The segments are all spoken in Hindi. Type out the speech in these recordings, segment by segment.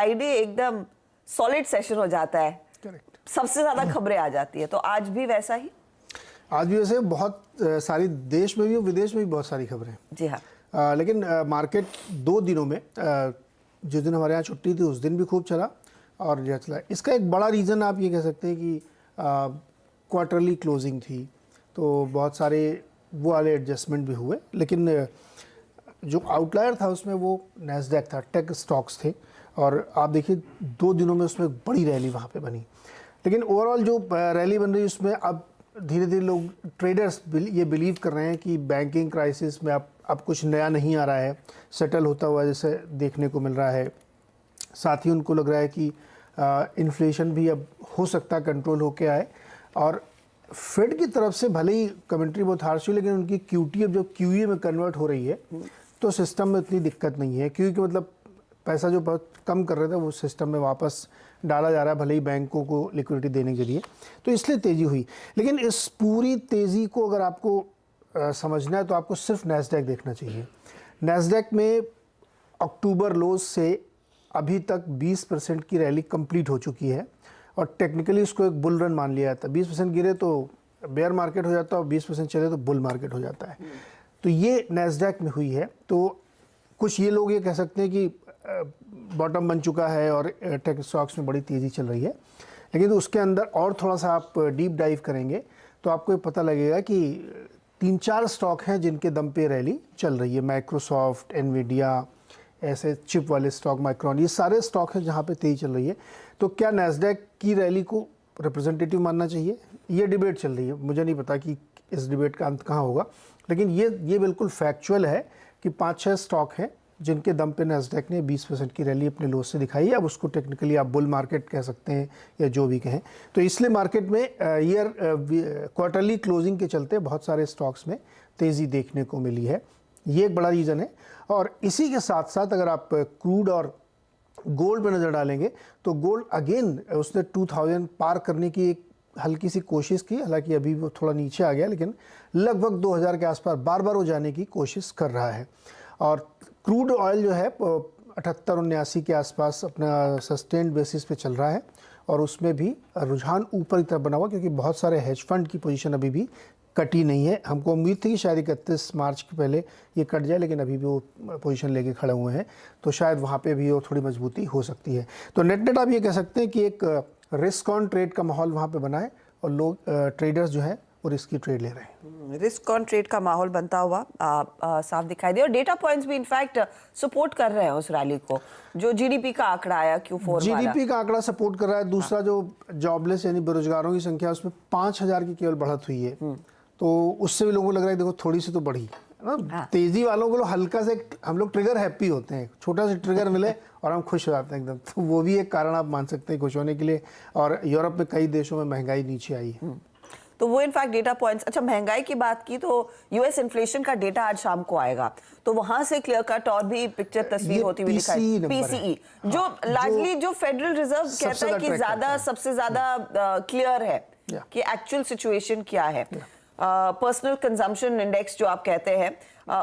फ्राइडे एकदम सॉलिड सेशन हो जाता है, करेक्ट। सबसे ज्यादा खबरें आ जाती है, तो आज भी वैसा ही? आज भी वैसे बहुत सारी देश में भी और विदेश में भी बहुत सारी खबरें। जी हाँ। लेकिन मार्केट 2 दिनों में जिस दिन हमारे यहाँ छुट्टी थी उस दिन भी खूब चला और जो चला, इसका एक बड़ा रीज़न आप ये कह सकते हैं कि क्वार्टरली क्लोजिंग थी, तो बहुत सारे वो वाले एडजस्टमेंट भी हुए। लेकिन जो आउटलायर था उसमें वो नैस्डैक था, टेक स्टॉक्स थे, और आप देखिए 2 दिनों में उसमें बड़ी रैली वहाँ पे बनी। लेकिन ओवरऑल जो रैली बन रही है उसमें अब धीरे धीरे लोग ट्रेडर्स ये बिलीव कर रहे हैं कि बैंकिंग क्राइसिस में अब कुछ नया नहीं आ रहा है, सेटल होता हुआ जैसे देखने को मिल रहा है। साथ ही उनको लग रहा है कि इन्फ्लेशन भी अब हो सकता है कंट्रोल होके आए, और फेड की तरफ से भले ही कमेंट्री बहुत हार्श हुई, लेकिन उनकी क्यूटी अब जब क्यूई में कन्वर्ट हो रही है तो सिस्टम में इतनी दिक्कत नहीं है, क्योंकि मतलब पैसा जो बहुत कम कर रहे थे वो सिस्टम में वापस डाला जा रहा है, भले ही बैंकों को लिक्विडिटी देने के लिए, तो इसलिए तेज़ी हुई। लेकिन इस पूरी तेज़ी को अगर आपको समझना है तो आपको सिर्फ नैस्डैक देखना चाहिए। नैस्डैक में अक्टूबर लोज से अभी तक 20% की रैली कंप्लीट हो चुकी है, और टेक्निकली इसको एक बुल रन मान लिया जाता है। 20% गिरे तो बेयर मार्केट हो जाता है और 20% चले तो बुल मार्केट हो जाता है। तो ये नैस्डैक में हुई है। तो कुछ ये लोग ये कह सकते हैं कि बॉटम बन चुका है और टेक स्टॉक्स में बड़ी तेज़ी चल रही है, लेकिन तो उसके अंदर और थोड़ा सा आप डीप डाइव करेंगे तो आपको ये पता लगेगा कि 3-4 स्टॉक हैं जिनके दम पे रैली चल रही है। माइक्रोसॉफ्ट, एनवीडिया, ऐसे चिप वाले स्टॉक, माइक्रॉन, ये सारे स्टॉक हैं जहाँ पे तेज़ी चल रही है। तो क्या नैस्डैक की रैली को रिप्रेजेंटेटिव मानना चाहिए? ये डिबेट चल रही है, मुझे नहीं पता कि इस डिबेट का अंत कहाँ होगा, लेकिन ये बिल्कुल फैक्चुअल है कि 5-6 स्टॉक हैं जिनके दम पे नैस्डैक ने 20% की रैली अपने लो से दिखाई है। अब उसको टेक्निकली आप बुल मार्केट कह सकते हैं या जो भी कहें। तो इसलिए मार्केट में क्वार्टरली क्लोजिंग के चलते बहुत सारे स्टॉक्स में तेज़ी देखने को मिली है, ये एक बड़ा रीज़न है। और इसी के साथ साथ अगर आप क्रूड और गोल्ड पर नज़र डालेंगे तो गोल्ड अगेन उसने 2000 पार करने की एक हल्की सी कोशिश की, हालांकि अभी वो थोड़ा नीचे आ गया, लेकिन लगभग 2000 के आसपास बार बार वो जाने की कोशिश कर रहा है। और क्रूड ऑयल जो है 78-79 के आसपास अपना सस्टेन्ड बेसिस पे चल रहा है, और उसमें भी रुझान ऊपर की तरफ बना हुआ, क्योंकि बहुत सारे हेज फंड की पोजीशन अभी भी कटी नहीं है। हमको उम्मीद थी कि शायद 31 मार्च के पहले ये कट जाए, लेकिन अभी भी वो पोजीशन लेके खड़े हुए हैं, तो शायद वहाँ पे भी वो थोड़ी मजबूती हो सकती है। तो नेट आप ये कह सकते हैं कि एक रिस्क ऑन ट्रेड का माहौल वहाँ पे बना है, और लोग ट्रेडर्स जो हैं वो रिस्की ट्रेड ले रहे हैं। रिस्क ऑन ट्रेड का माहौल बनता हुआ साफ दिखाई दे, और डेटा पॉइंट्स भी इनफैक्ट सपोर्ट कर रहे हैं उस रैली को। जो जीडीपी का आंकड़ा आया Q4 जीडीपी का आंकड़ा सपोर्ट कर रहा है। दूसरा जो जॉबलेस यानी बेरोजगारों की संख्या उसमें 5000 की केवल बढ़त हुई है, तो उससे भी लोगों को लग रहा है देखो थोड़ी सी तो बढ़ी है ना। तेजी वालों को हल्का से हम लोग ट्रिगर हैप्पी होते हैं, छोटा सा ट्रिगर मिले और हम खुश हो जाते हैं एकदम, तो वो भी एक कारण आप मान सकते हैं खुश होने के लिए। और यूरोप में कई देशों में महंगाई नीचे आई है, तो वो इनफैक्ट डेटा पॉइंट्स। अच्छा, महंगाई की बात की तो यूएस इन्फ्लेशन का डेटा आज शाम को आएगा, तो वहां से क्लियर कट और भी पिक्चर तस्वीर होती हुई दिखाई। पीसीई जो लार्जली जो फेडरल रिजर्व कहता है कि ज्यादा सबसे ज्यादा क्लियर है कि एक्चुअल सिचुएशन क्या है। पर्सनल कंजम्पशन इंडेक्स जो आप कहते हैं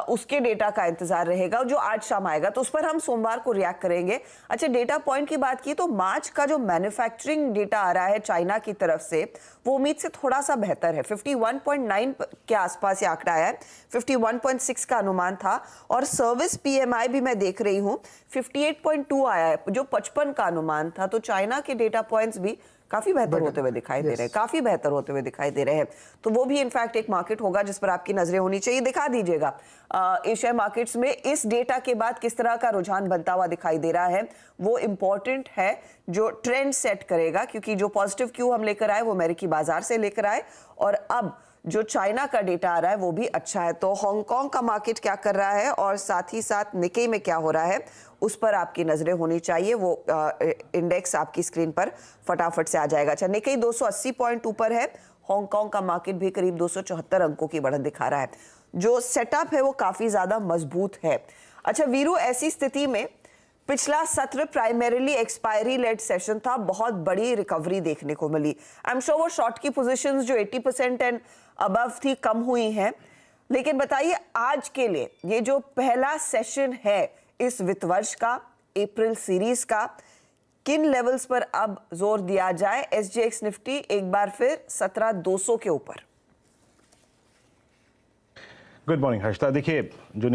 उसके डेटा का इंतजार रहेगा जो आज शाम आएगा, तो उस पर हम सोमवार को रिएक्ट करेंगे। अच्छा, डेटा पॉइंट की बात की तो मार्च का जो मैन्युफैक्चरिंग डेटा आ रहा है चाइना की तरफ से वो उम्मीद से थोड़ा सा बेहतर है। 51.9 के आसपास ये आंकड़ा है, 51.6 का अनुमान था। और सर्विस पीएमआई भी मैं देख रही हूँ 58.2 आया है, जो 55 का अनुमान था। तो चाइना के डेटा पॉइंट्स भी काफी बेहतर होते हुए दिखाई दे रहे हैं, काफी बेहतर होते हुए दिखाई दे रहे हैं। तो वो भी इनफैक्ट एक मार्केट होगा जिस पर आपकी नजरें होनी चाहिए। दिखा दीजिएगा एशिया मार्केट्स में इस डेटा के बाद किस तरह का रुझान बनता हुआ दिखाई दे रहा है, वो इंपॉर्टेंट है, जो ट्रेंड सेट करेगा। क्योंकि जो पॉजिटिव क्यू हम लेकर आए वो अमेरिकी बाजार से लेकर आए, और अब जो चाइना का डेटा आ रहा है वो भी अच्छा है। तो हांगकांग का मार्केट क्या कर रहा है और साथ ही साथ निकेई में क्या हो रहा है उस पर आपकी नजरें होनी चाहिए। वो इंडेक्स आपकी स्क्रीन पर फटाफट से आ जाएगा। अच्छा, निकेई 280 पॉइंट ऊपर है, हांगकांग का मार्केट भी करीब 274 अंकों की बढ़त दिखा रहा है। जो सेटअप है वो काफी ज्यादा मजबूत है। अच्छा वीरू, ऐसी स्थिति में पिछला सत्र प्राइमरीली एक्सपायरी लेड सेशन था, बहुत बड़ी रिकवरी देखने को मिली। आई एम श्योर वो शॉर्ट की पोजीशंस जो 80% एंड अबव थी कम हुई हैं, लेकिन बताइए आज के लिए ये जो पहला सेशन है इस वित्त वर्ष का, अप्रैल सीरीज का, किन लेवल्स पर अब जोर दिया जाए? SGX निफ्टी एक बार फिर 17,200 के ऊपर। Good morning Harshita. देखिए जो